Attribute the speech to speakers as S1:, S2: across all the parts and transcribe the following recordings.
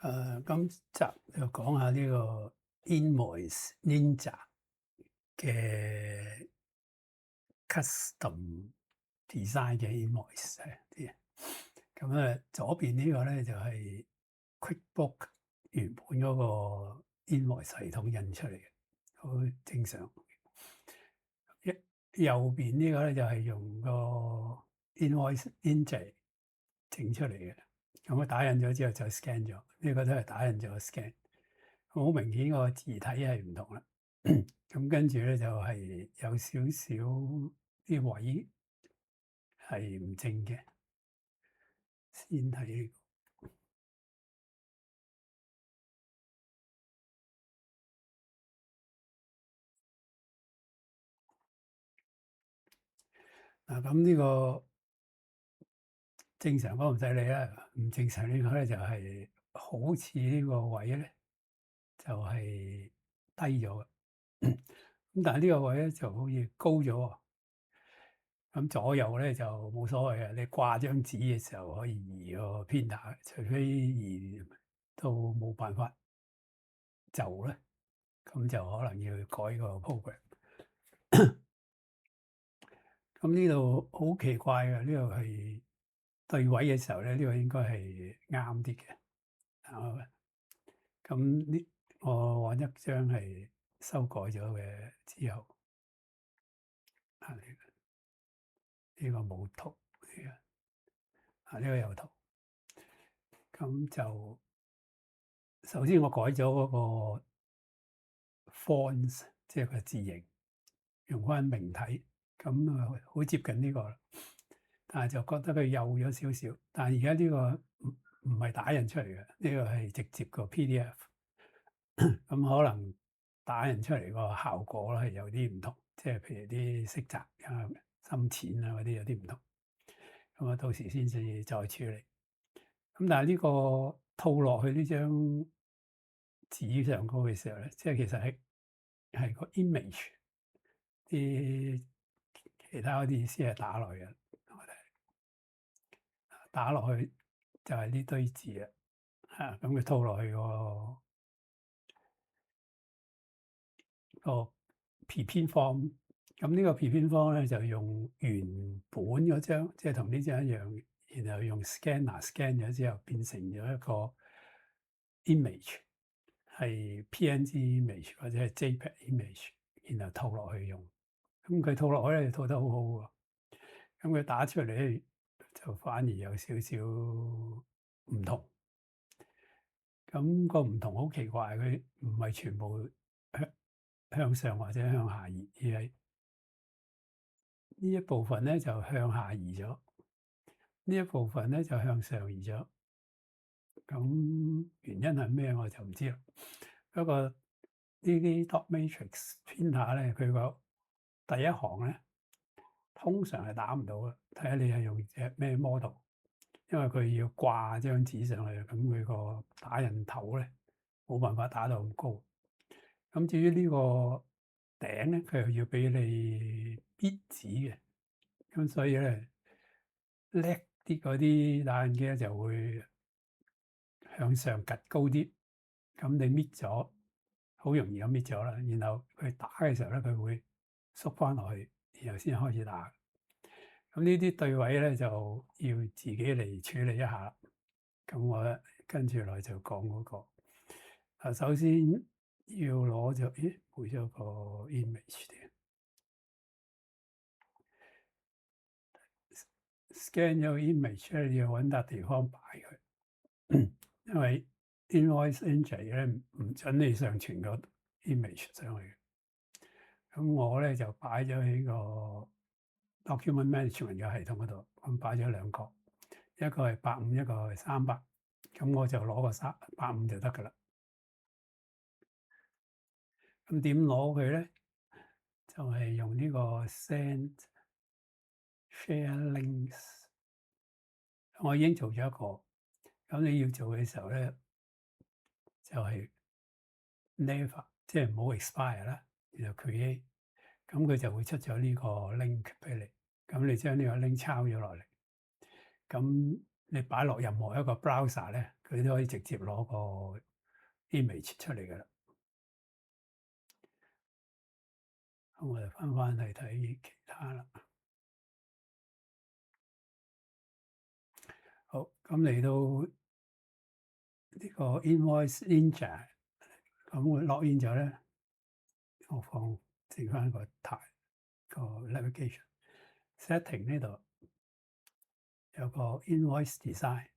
S1: 今集就講下呢個 Invoice Ninja 嘅 custom design 嘅 invoice 啲。咁左邊呢個咧就係 QuickBook 原本嗰個 invoice 系統印出嚟嘅，好正常。右邊呢個咧就係用個 Invoice Ninja 整出嚟嘅。咁打印咗之後就 scan 咗，呢個都係打印咗 scan。好明顯個字體係唔同啦。咁跟住咧就係有少少啲位係唔正嘅。先睇呢個。咁呢個正常嗰個唔使理啦，唔正常呢個咧就係好似呢個位咧就係低咗嘅。咁但係呢個位咧就好似高咗喎。咁左右咧就冇所謂嘅，你掛張紙嘅時候可以移個 printer，除非移到冇辦法就咧，咁就可能要改個 program。咁呢度好奇怪嘅，呢度係對位嘅時候咧，呢個應該係啱啲嘅。咁呢，我揾一張係修改咗嘅之後，呢個冇圖，呢個有圖。咁就首先我改咗嗰個 fonts，即係個字形，用翻明體，咁好接近呢個啦。但係就覺得佢幼咗少少。但係而家呢個唔係打印出嚟嘅，呢個係直接個 PDF。咁可能打印出嚟個效果咧係有啲唔同，即係譬如啲色澤啊、深淺啊嗰啲有啲唔同。咁到時先至再處理。咁但係呢個套落去呢張紙上高嘅時候咧，即係其實係個 image，啲其他嗰啲意思係打落去嘅。打落去就係呢堆字啊，咁佢套落去個 prepend form。咁呢個 prepend form 咧就用原本嗰張，即係同呢張一樣，然後用 scanner scan 咗之後變成咗一個 image，係 PNG image 或者係 JPEG image，然後套落去用。咁佢套落去咧套得好好喎。咁佢打出嚟就反而有少少唔同。咁個唔同好奇怪，佢唔係全部向上或者向下移，而係呢一部分咧就向下移咗，呢一部分咧就向上移咗。咁原因係咩我就唔知啦。不過呢啲 dot matrix printer 咧，佢個第一行咧通常係打唔到嘅，睇下你係用隻咩 model，因為佢要掛張紙上去，咁佢個打印頭咧冇辦法打到咁高。咁至於呢個頂咧，佢又要俾你搣紙嘅，咁所以咧叻啲嗰啲打印機咧就會向上趌高啲，咁你搣咗好容易咁搣咗啦。然後佢打嘅時候咧，佢會縮翻落去，然後先開始打。咁呢啲對位咧就要自己嚟處理一下。咁我跟住來就講嗰個。首先要攞咗，配咗個 image 嘅 scan 咗 image 咧，要揾笪地方擺佢，因為 Invoice Engine 咧唔準你上傳個 image 上去。咁我咧就擺咗喺個 document management 嘅系統嗰度，咁擺咗兩個，一個係85，一個係300。咁我就攞個85就得㗎啦。咁點攞佢咧？就係用呢個 send share links。我已經做咗一個，咁你要做嘅時候咧，就係 never，即係唔好 expire 啦，然後 create，咁佢就會出咗呢個 link 俾你。咁你將呢個 link 抄咗落嚟，咁你擺落任何一個 browser 咧，佢都可以直接攞個 image 出嚟㗎啦。咁我哋翻去睇其他啦。好，咁嚟到呢個 Invoice Ninja，咁我 login 咗咧，我剩翻個台個 navigation setting 呢度有個 Invoice Design，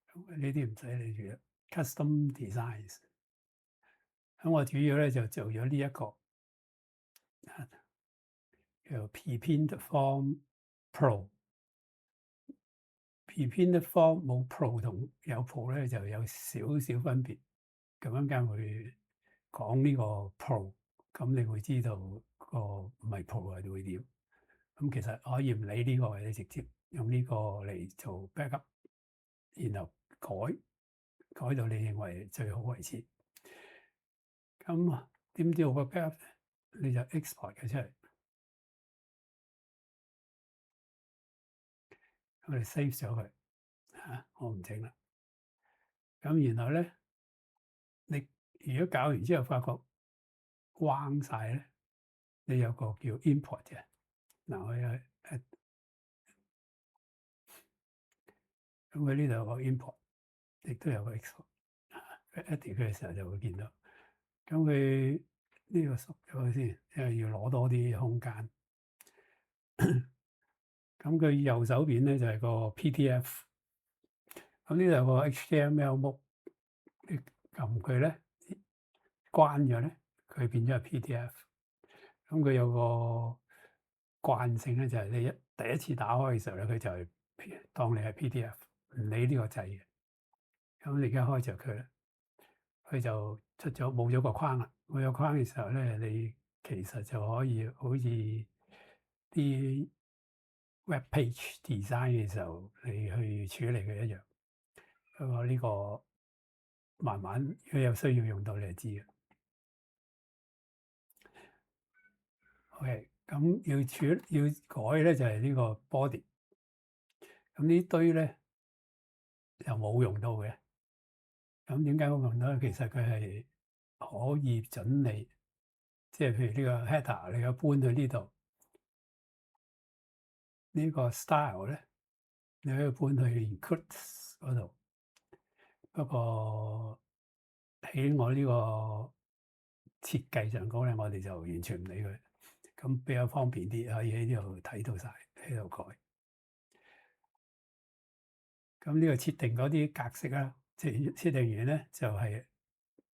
S1: 咁呢啲唔使理住啦。Custom Designs，咁我主要咧就做咗呢一個叫 Prepend Form Pro。Prepend Form 冇 Pro 同有 Pro 咧就有少少分別。咁樣間會講呢個 Pro，咁你會知道個唔係 Pro 係會點。咁其實可以唔理呢個，你直接用呢個嚟做 backup，然後改到你認為最好為止。咁點知個 backup 你就 export 佢出嚟，我哋 save 咗佢嚇，我唔整啦。咁然後咧，你如果搞完之後發覺關晒咧，你有個叫 import 嘅嗱，我有咁佢呢度有個 import，亦都有個 export。edit 佢嘅時候就會見到。咁佢呢個縮咗先，因為要攞多啲空間。咁佢右手邊咧就係個 PDF。咁呢度有個 HTML mode，你撳佢咧，關咗咧，佢變咗係 PDF。咁佢有個慣性咧，就係你第一次打開嘅時候咧，佢就係當你係 PDF，唔理呢個掣嘅。咁你而家開着佢咧，佢就出咗冇咗個框啦。冇咗框嘅時候咧，你其實就可以好似啲 web page design 嘅時候你去處理佢一樣。不過呢個慢慢如果有需要用到你就知嘅。OK，咁要改咧就係呢個 body。咁呢堆咧又冇用到嘅。咁點解冇用到咧？其實佢係可以準你，即係譬如呢個 header 你要搬去呢度，呢個 style 咧你可以搬去 includes 嗰度。不過喺我呢個設計上講咧，我哋就完全唔理佢，咁比較方便啲，可以喺呢度睇到晒，喺度改。咁呢個設定嗰啲格式啦，設定完咧就係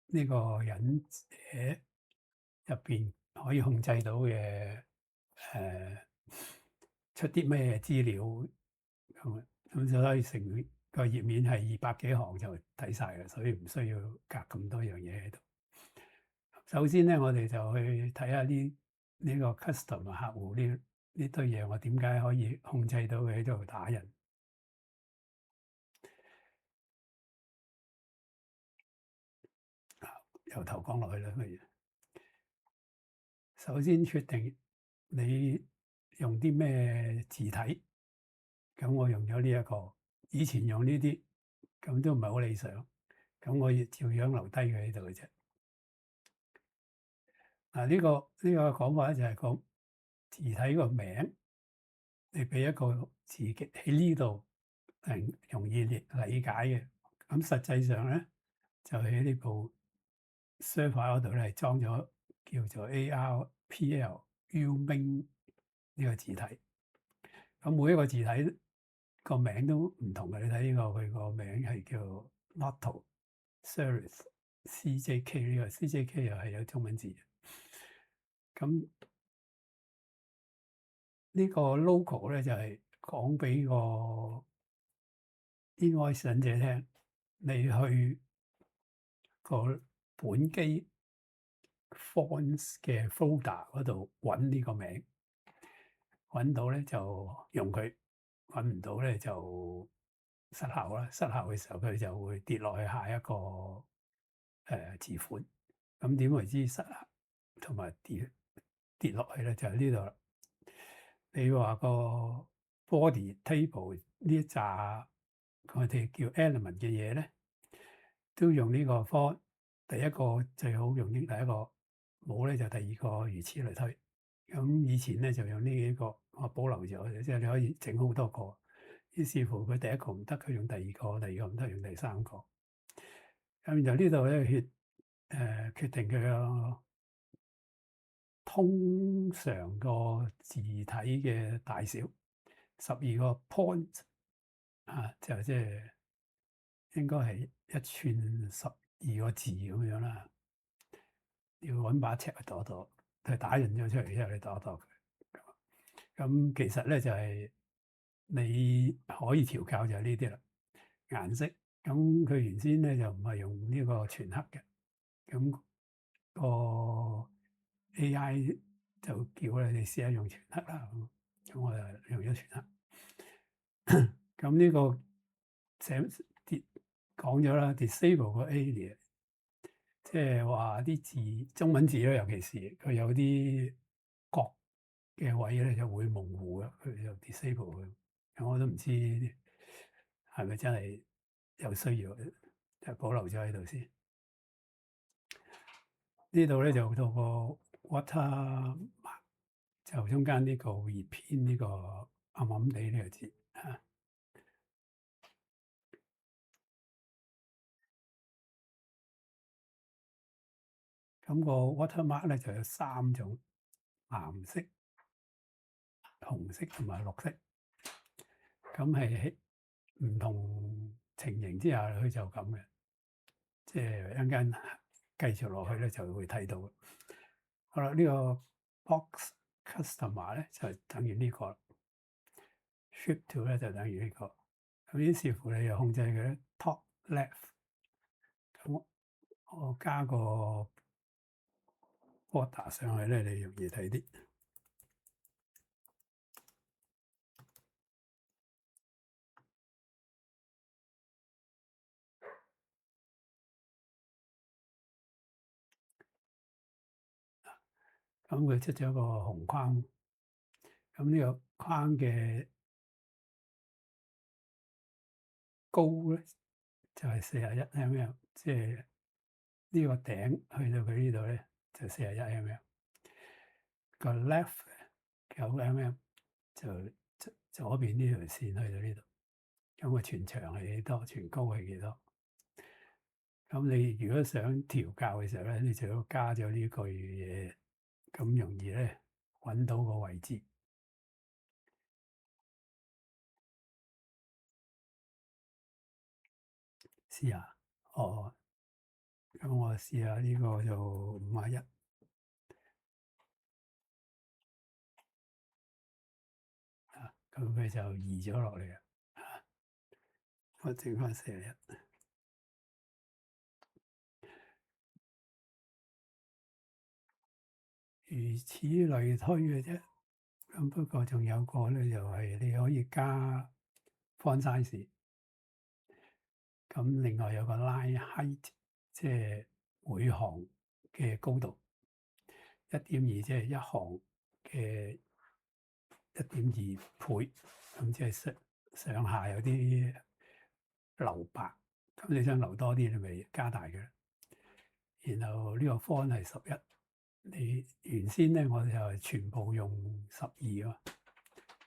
S1: 呢個忍者入邊可以控制到嘅出啲咩資料咁就可以成個頁面係200幾行就睇晒嘅，所以唔需要隔咁多樣嘢喺度。首先咧，我哋就去睇下呢個 custom 客戶呢堆嘢，我點解可以控制到佢喺度打人？由頭講落去啦，不如首先決定你用啲咩字體。咁我用咗呢一個，以前用呢啲，咁都唔係好理想。咁我要照樣留低佢喺度嘅啫。嗱，呢個講法咧就係個字體個名，你俾一個字喺呢度係容易理解嘅。咁實際上咧，就喺呢部 server 嗰度咧係裝咗叫做 ARPLUMing 呢個字體。咁每一個字體個名都唔同嘅。你睇呢個佢個名係叫 Lotto Series CJK， 呢個 CJK 又係有中文字嘅。咁呢個 logo 咧就係講俾個 invoice 者聽，你去個本機 fonts 嘅 folder 嗰度揾呢個名，揾到咧就用佢，揾唔到咧就失效啦。失效嘅時候佢就會跌落去下一個字款。咁點為之失效同埋跌落去咧？就係呢度啦。你話個 body table 呢一紮我哋叫 element 嘅嘢咧，都用呢個 for 第一個最好用呢第一個，冇咧就第二個，如此類推。咁以前咧就用呢幾個，我保留咗，即係你可以整好多個。於是乎佢第一個唔得，佢用第二個，第二個唔得用第三個。咁就呢度咧決定佢個通常個字體嘅大小，12個 point 啊，就即係應該係1寸12個字咁樣啦。要揾把尺去度一度，佢打印咗出嚟之後，你度一度佢。咁其實咧就係你可以調校就係呢啲啦，顏色。咁佢原先咧就唔係用呢個全黑嘅，咁個 AI 就叫你試下用全黑啦。咁我就用咗全黑。咁呢個寫講咗啦 disable 個 area，即係話啲字中文字咧，尤其是佢有啲角嘅位咧就會模糊嘅，佢就 disable 佢。咁我都唔知係咪真係有需要，就保留咗喺度先。呢度咧就到個 watermark，就中間呢個 repeat 呢個暗暗地呢個字啊。咁個 watermark 咧就有3種，藍色、紅色同埋綠色。咁係唔同情形之下，佢就咁嘅。即係一陣間繼續落去咧，就會睇到。好啦，呢個 box customer 咧就等於呢個 ，ship to 咧就等於呢個。咁於是乎你又控制佢 top left。咁我加個 border 上去咧，你容易睇啲。咁佢出咗個紅框，咁呢個框嘅高咧就係41 mm，即係呢個頂去到佢呢度咧就41 mm。個 left 9 mm 就左邊呢條線去到呢度。咁個全長係幾多？全高係幾多？咁你如果想調校嘅時候咧，你就要加咗呢句嘢，咁容易咧揾到個位置。試下，咁我試下呢個就51，咁佢就移咗落嚟啦。我整翻41，如此類推嘅啫。咁不過仲有個咧，就係你可以加 font size。咁另外有個 line height，即係每行嘅高度1.2，即係一行嘅1.2倍。咁即係上下有啲留白。咁你想留多啲，你咪加大佢。然後呢個 font 係11，你原先咧我就係全部用12啊。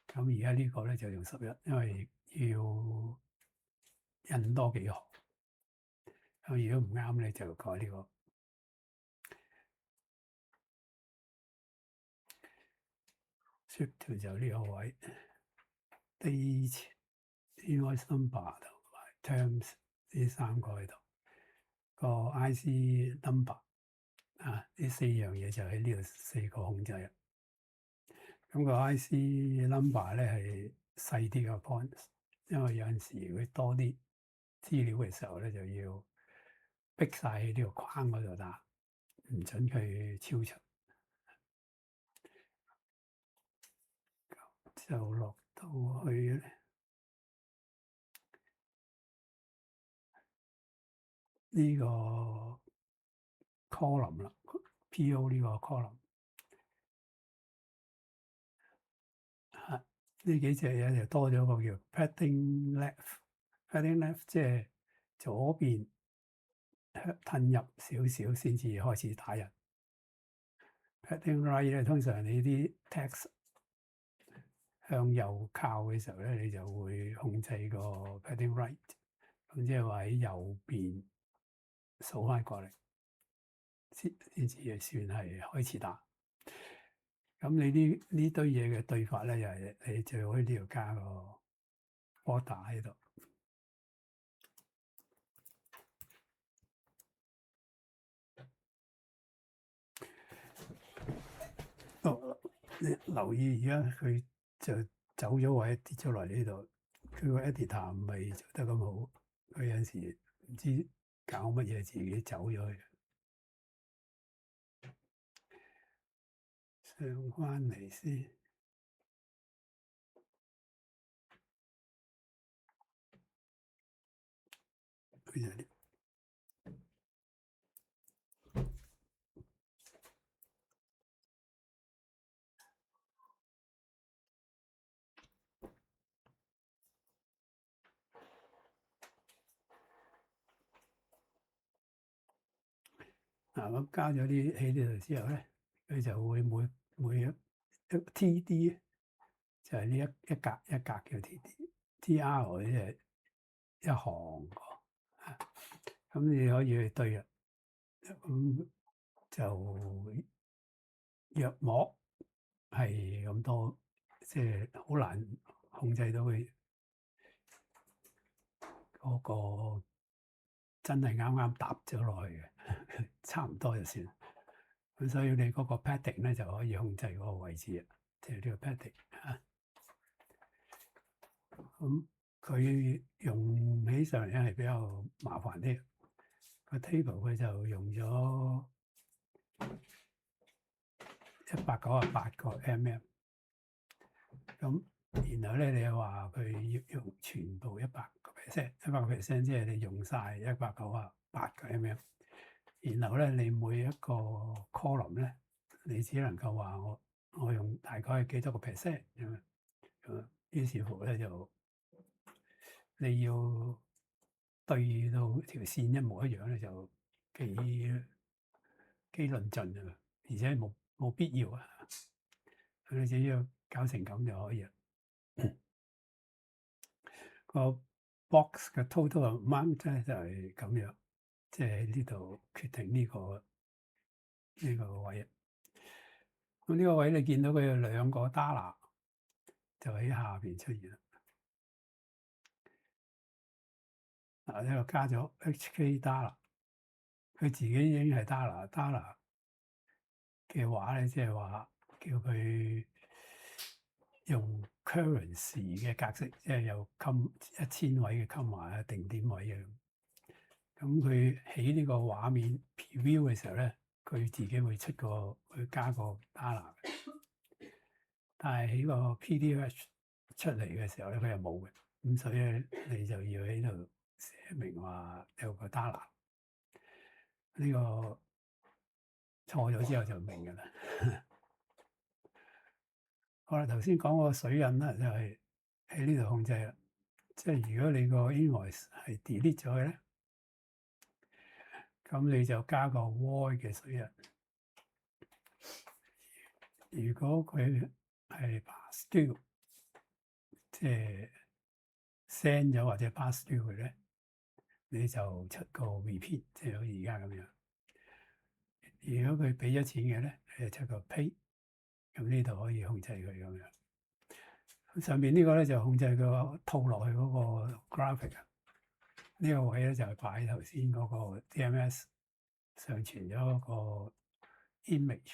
S1: 咁而家呢個咧就用11，因為要印多幾行。咁如果唔啱咧，就改呢個 shift to 就呢個位 date invoice number 同埋 terms 呢3個喺度，個 IC number 啊，呢4樣嘢就喺呢度4個控制。咁個 IC number 咧係細啲嘅 point，因為有陣時會多啲資料嘅時候咧，就要逼晒喺呢個框嗰度打，唔準佢超出。就落到去咧呢個 column 啦，PO 呢個 column。呢幾隻嘢就多咗個叫 padding left，padding left 即係左邊褪入少少先至開始打人。padding right 咧，通常你啲 text 向右靠嘅時候咧，你就會控制個 padding right，咁即係話喺右邊數翻過嚟先至算係開始打。咁你呢堆嘢嘅對法咧，又係你最好喺呢度加個 order 喺度。你留意而家佢就走咗位跌咗落嚟呢度，佢個 editor 唔係做得咁好，佢有陣時唔知搞乜嘢自己走咗去。上翻嚟先，佢就咁加咗啲喺呢度之後咧，佢就會每一 TD 就係呢一格一格叫 TD，TR 即係一行個。咁你可以去對啊，咁就約莫係咁多，即係好難控制到佢嗰個真係啱啱搭咗落去嘅，差唔多就算。咁所以你嗰個 padding 咧就可以控制嗰個位置啊，即係呢個 padding 嚇。咁佢用起上嚟咧係比較麻煩啲。個 table 佢就用咗198個 mm，咁然後咧你又話佢要用全部100%，100%即係你用晒198個 mm，然後咧你每一個 column 咧，你只能夠話我用大概係幾多個 percent 咁，於是乎咧就你要對到條線一模一樣咧，就幾論盡啊，而且冇必要啊，你只要搞成咁就可以啦。個 box 嘅 total amount 咧就係咁樣，即係喺呢度決定呢個位。咁呢個位你見到佢有2個 dollar 就喺下邊出現啦。嗱，呢度加咗 HK dollar，佢自己已經係 dollar 嘅話咧，即係話叫佢用 currency 嘅格式，即係有1000位嘅 comma 啊、定點位嘅。咁佢起呢個畫面 preview 嘅時候咧，佢自己會會加個 dollar 嘅。但係喺個 PDF 出嚟嘅時候咧，佢又冇嘅。咁所以你就要喺度寫明話有個 dollar。呢個錯咗之後就明㗎啦。好啦，頭先講個水印啦，就係喺呢度控制啦。即係如果你個 invoice 係 delete 咗嘅咧，咁你就加個 void 嘅水印。如果佢係 pass through，即係 send 咗或者 pass through 嘅咧，你就出個 repeat，即係好似而家咁樣。如果佢俾咗錢嘅咧，你就出個 pay，咁呢度可以控制佢咁樣。上邊呢個咧就控制佢套落去嗰個 graphic 啊。呢個位咧就係擺頭先嗰個 DMS 上傳咗嗰個 image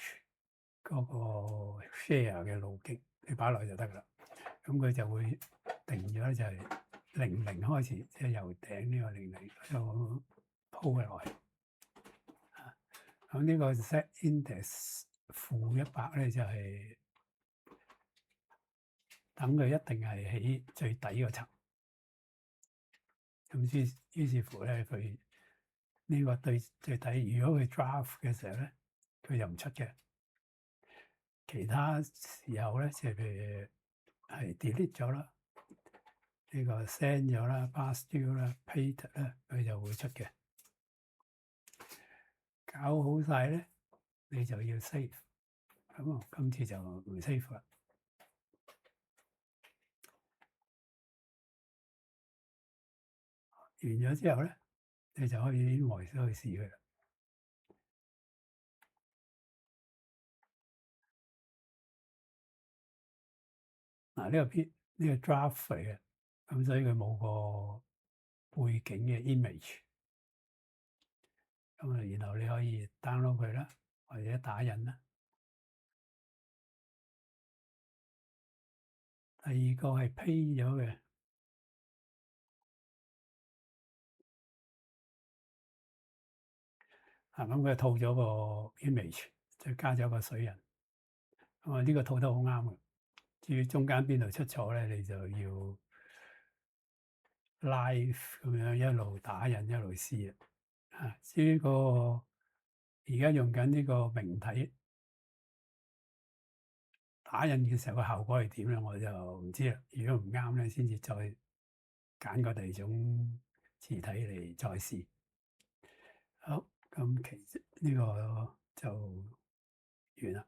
S1: 嗰個 share 嘅路徑，你擺落去就得噶啦。咁佢就會定咗就係00開始，即係由頂呢個00就鋪落去。咁呢個 set index -100咧就係等佢一定係喺最底個層。咁於是乎咧，佢呢個對最底，如果佢 draft 嘅時候咧，佢就唔出嘅。其他時候咧，即係譬如係 delete 咗啦，呢個 send 咗啦，pass through 啦，paste 啦，佢就會出嘅。搞好晒咧，你就要 save。咁啊，今次就唔 save 啦。完咗之後咧，你就可以外出去試佢啦。嗱，呢個 draft 嚟嘅，咁所以佢冇個背景嘅 image。咁啊，然後你可以 download 佢啦，或者打印啦。第二個係 pay 咗嘅，咁佢套咗個 image，再加咗個水印。咁啊，呢個套得好啱嘅。至於中間邊度出錯咧，你就要 live 咁樣一路打印一路試啊。至於個而家用緊呢個明體打印嘅時候個效果係點咧，我就唔知啦。如果唔啱咧，先至再揀個第二種字體嚟再試。好，咁其實呢個就完啦。